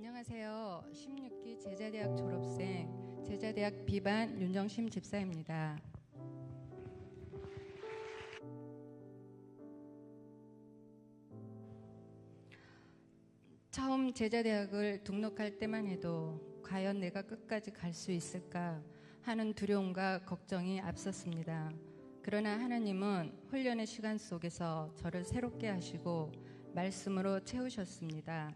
안녕하세요. 16기 제자대학 졸업생 제자대학 B반 윤정심 집사입니다. 처음 제자대학을 등록할 때만 해도 과연 내가 끝까지 갈 수 있을까 하는 두려움과 걱정이 앞섰습니다. 그러나 하나님은 훈련의 시간 속에서 저를 새롭게 하시고 말씀으로 채우셨습니다.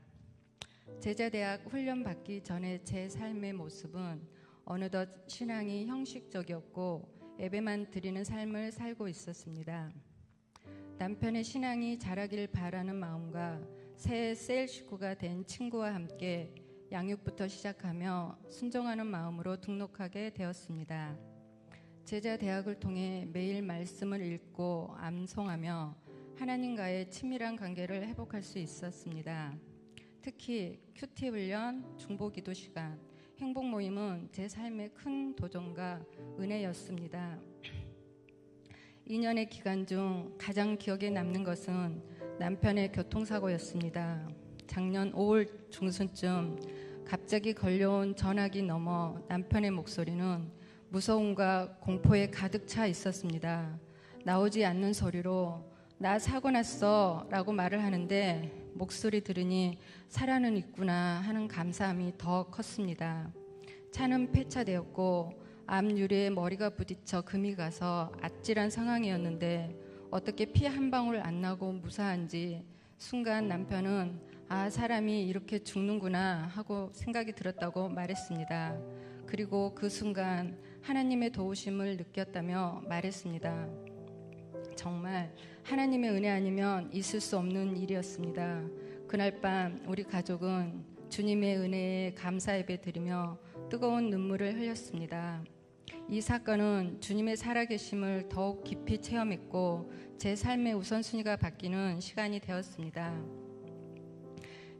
제자대학 훈련 받기 전에 제 삶의 모습은 어느덧 신앙이 형식적이었고 예배만 드리는 삶을 살고 있었습니다. 남편의 신앙이 자라길 바라는 마음과 새 셀 식구가 된 친구와 함께 양육부터 시작하며 순종하는 마음으로 등록하게 되었습니다. 제자대학을 통해 매일 말씀을 읽고 암송하며 하나님과의 친밀한 관계를 회복할 수 있었습니다. 특히 큐티 훈련, 중보기도 시간, 행복 모임은 제 삶의 큰 도전과 은혜였습니다. 2년의 기간 중 가장 기억에 남는 것은 남편의 교통사고였습니다. 작년 5월 중순쯤 갑자기 걸려온 전화기 너머 남편의 목소리는 무서움과 공포에 가득 차 있었습니다. 나오지 않는 소리로 나 사고 났어 라고 말을 하는데 목소리 들으니 살아는 있구나 하는 감사함이 더 컸습니다. 차는 폐차되었고 앞유리에 머리가 부딪혀 금이 가서 아찔한 상황이었는데 어떻게 피 한 방울 안 나고 무사한지 순간 남편은 사람이 이렇게 죽는구나 하고 생각이 들었다고 말했습니다. 그리고 그 순간 하나님의 도우심을 느꼈다며 말했습니다. 정말 하나님의 은혜 아니면 있을 수 없는 일이었습니다. 그날 밤 우리 가족은 주님의 은혜에 감사 예배 드리며 뜨거운 눈물을 흘렸습니다. 이 사건은 주님의 살아계심을 더욱 깊이 체험했고 제 삶의 우선순위가 바뀌는 시간이 되었습니다.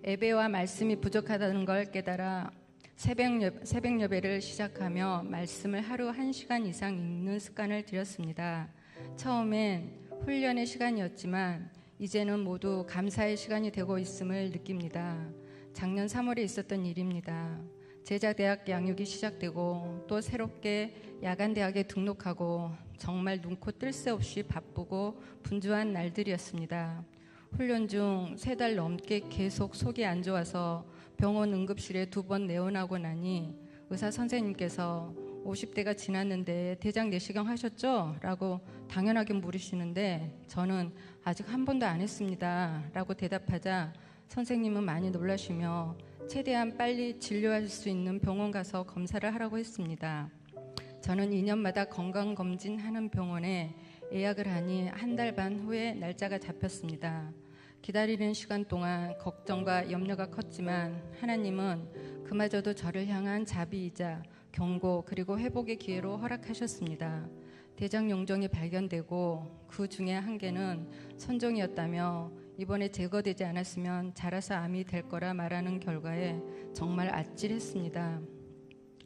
예배와 말씀이 부족하다는 걸 깨달아 새벽 예배를 시작하며 말씀을 하루 1시간 이상 읽는 습관을 들였습니다. 처음엔 훈련의 시간이었지만 이제는 모두 감사의 시간이 되고 있음을 느낍니다. 작년 3월에 있었던 일입니다. 제자대학 양육이 시작되고 또 새롭게 야간대학에 등록하고 정말 눈코 뜰 새 없이 바쁘고 분주한 날들이었습니다. 훈련 중 3달 넘게 계속 속이 안 좋아서 병원 응급실에 2번 내원하고 나니 의사 선생님께서 50대가 지났는데 대장 내시경 하셨죠? 라고 당연하게 물으시는데 저는 아직 한 번도 안 했습니다 라고 대답하자 선생님은 많이 놀라시며 최대한 빨리 진료할 수 있는 병원 가서 검사를 하라고 했습니다. 저는 2년마다 건강검진하는 병원에 예약을 하니 1달 반 후에 날짜가 잡혔습니다. 기다리는 시간 동안 걱정과 염려가 컸지만 하나님은 그마저도 저를 향한 자비이자 경고 그리고 회복의 기회로 허락하셨습니다. 대장 용종이 발견되고 그 중에 한 개는 선종이었다며 이번에 제거되지 않았으면 자라서 암이 될 거라 말하는 결과에 정말 아찔했습니다.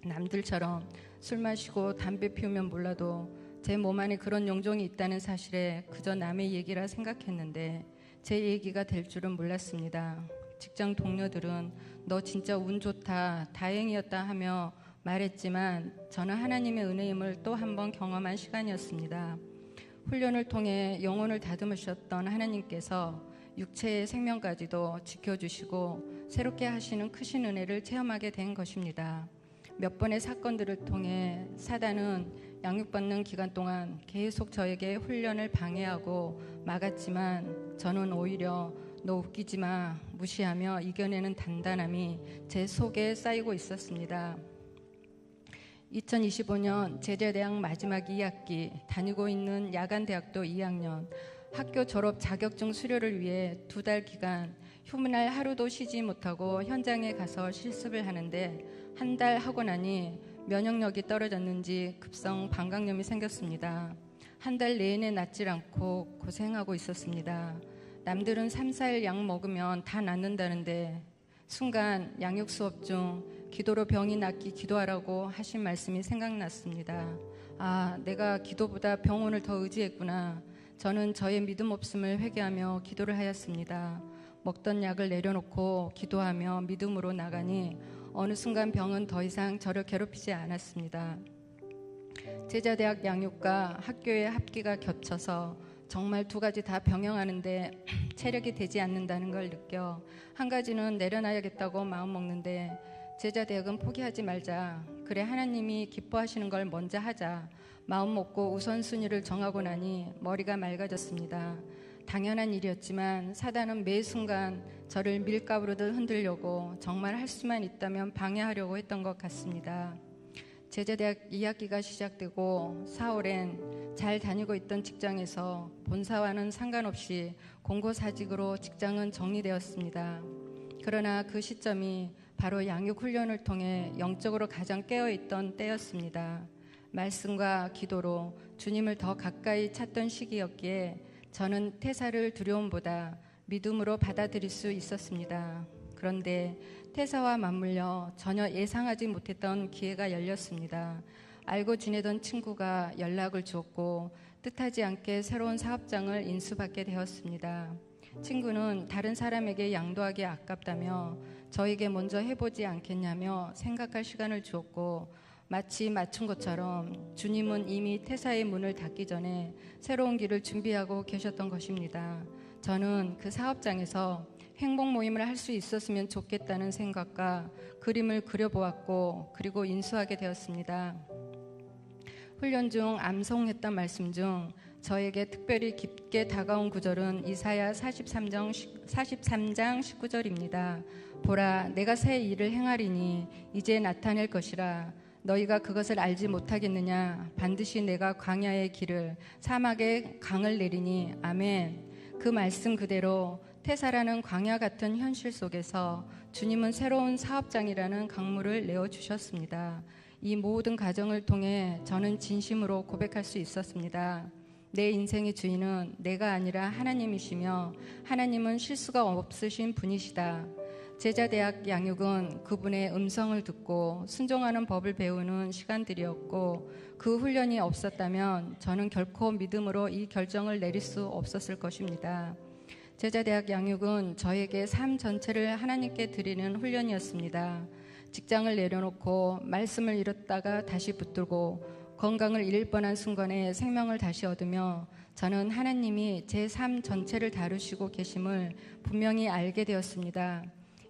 남들처럼 술 마시고 담배 피우면 몰라도 제 몸 안에 그런 용종이 있다는 사실에 그저 남의 얘기라 생각했는데 제 얘기가 될 줄은 몰랐습니다. 직장 동료들은 너 진짜 운 좋다, 다행이었다 하며 말했지만 저는 하나님의 은혜임을 또 한 번 경험한 시간이었습니다. 훈련을 통해 영혼을 다듬으셨던 하나님께서 육체의 생명까지도 지켜주시고 새롭게 하시는 크신 은혜를 체험하게 된 것입니다. 몇 번의 사건들을 통해 사단은 양육받는 기간 동안 계속 저에게 훈련을 방해하고 막았지만 저는 오히려 너 웃기지 마 무시하며 이겨내는 단단함이 제 속에 쌓이고 있었습니다. 2025년 제자대학 마지막 2학기 다니고 있는 야간대학도 2학년 학교 졸업 자격증 수료를 위해 2달 기간 휴무날 하루도 쉬지 못하고 현장에 가서 실습을 하는데 1달 하고 나니 면역력이 떨어졌는지 급성 방광염이 생겼습니다. 1달 내내 낫질 않고 고생하고 있었습니다. 남들은 3, 4일 약 먹으면 다 낫는다는데 순간 양육 수업 중 기도로 병이 낫기 기도하라고 하신 말씀이 생각났습니다. 내가 기도보다 병원을 더 의지했구나. 저는 저의 믿음 없음을 회개하며 기도를 하였습니다. 먹던 약을 내려놓고 기도하며 믿음으로 나가니 어느 순간 병은 더 이상 저를 괴롭히지 않았습니다. 제자대학 양육과 학교의 합기가 겹쳐서 정말 두 가지 다 병행하는데 체력이 되지 않는다는 걸 느껴 한 가지는 내려놔야겠다고 마음먹는데 제자대학은 포기하지 말자. 그래 하나님이 기뻐하시는 걸 먼저 하자. 마음 먹고 우선순위를 정하고 나니 머리가 맑아졌습니다. 당연한 일이었지만 사단은 매 순간 저를 밀가루로 흔들려고 정말 할 수만 있다면 방해하려고 했던 것 같습니다. 제자대학 2학기가 시작되고 4월엔 잘 다니고 있던 직장에서 본사와는 상관없이 공고사직으로 직장은 정리되었습니다. 그러나 그 시점이 바로 양육훈련을 통해 영적으로 가장 깨어있던 때였습니다. 말씀과 기도로 주님을 더 가까이 찾던 시기였기에 저는 퇴사를 두려움보다 믿음으로 받아들일 수 있었습니다. 그런데 퇴사와 맞물려 전혀 예상하지 못했던 기회가 열렸습니다. 알고 지내던 친구가 연락을 주었고 뜻하지 않게 새로운 사업장을 인수받게 되었습니다. 친구는 다른 사람에게 양도하기 아깝다며 저에게 먼저 해보지 않겠냐며 생각할 시간을 주었고 마치 맞춘 것처럼 주님은 이미 퇴사의 문을 닫기 전에 새로운 길을 준비하고 계셨던 것입니다. 저는 그 사업장에서 행복 모임을 할 수 있었으면 좋겠다는 생각과 그림을 그려보았고 그리고 인수하게 되었습니다. 훈련 중 암송했던 말씀 중 저에게 특별히 깊게 다가온 구절은 이사야 43장 19절입니다. 보라, 내가 새 일을 행하리니 이제 나타낼 것이라. 너희가 그것을 알지 못하겠느냐? 반드시 내가 광야의 길을 사막의 강을 내리니. 아멘. 그 말씀 그대로 퇴사라는 광야 같은 현실 속에서 주님은 새로운 사업장이라는 강물을 내어주셨습니다. 이 모든 과정을 통해 저는 진심으로 고백할 수 있었습니다. 내 인생의 주인은 내가 아니라 하나님이시며 하나님은 실수가 없으신 분이시다. 제자대학 양육은 그분의 음성을 듣고 순종하는 법을 배우는 시간들이었고 그 훈련이 없었다면 저는 결코 믿음으로 이 결정을 내릴 수 없었을 것입니다. 제자대학 양육은 저에게 삶 전체를 하나님께 드리는 훈련이었습니다. 직장을 내려놓고 말씀을 잃었다가 다시 붙들고 건강을 잃을 뻔한 순간에 생명을 다시 얻으며 저는 하나님이 제 삶 전체를 다루시고 계심을 분명히 알게 되었습니다.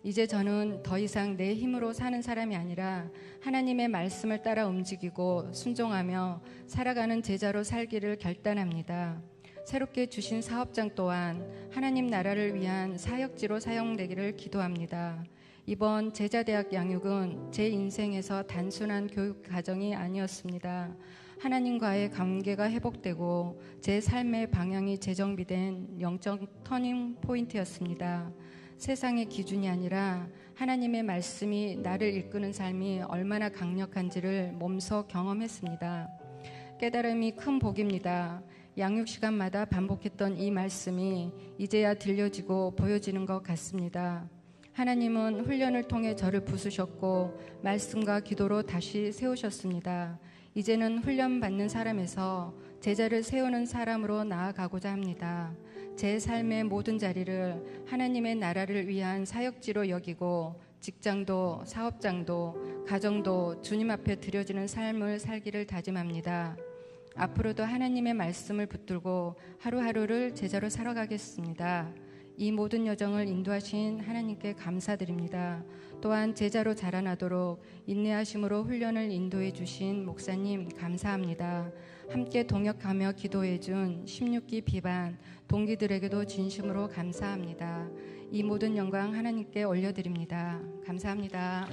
이제 저는 더 이상 내 힘으로 사는 사람이 아니라 하나님의 말씀을 따라 움직이고 순종하며 살아가는 제자로 살기를 결단합니다. 새롭게 주신 사업장 또한 하나님 나라를 위한 사역지로 사용되기를 기도합니다. 이번 제자대학 양육은 제 인생에서 단순한 교육 과정이 아니었습니다. 하나님과의 관계가 회복되고 제 삶의 방향이 재정비된 영적 터닝 포인트였습니다. 세상의 기준이 아니라 하나님의 말씀이 나를 이끄는 삶이 얼마나 강력한지를 몸소 경험했습니다. 깨달음이 큰 복입니다. 양육 시간마다 반복했던 이 말씀이 이제야 들려지고 보여지는 것 같습니다. 하나님은 훈련을 통해 저를 부수셨고 말씀과 기도로 다시 세우셨습니다. 이제는 훈련받는 사람에서 제자를 세우는 사람으로 나아가고자 합니다. 제 삶의 모든 자리를 하나님의 나라를 위한 사역지로 여기고 직장도 사업장도 가정도 주님 앞에 드려지는 삶을 살기를 다짐합니다. 앞으로도 하나님의 말씀을 붙들고 하루하루를 제자로 살아가겠습니다. 이 모든 여정을 인도하신 하나님께 감사드립니다. 또한 제자로 자라나도록 인내하심으로 훈련을 인도해 주신 목사님 감사합니다. 함께 동역하며 기도해 준 16기 비반 동기들에게도 진심으로 감사합니다. 이 모든 영광 하나님께 올려드립니다. 감사합니다.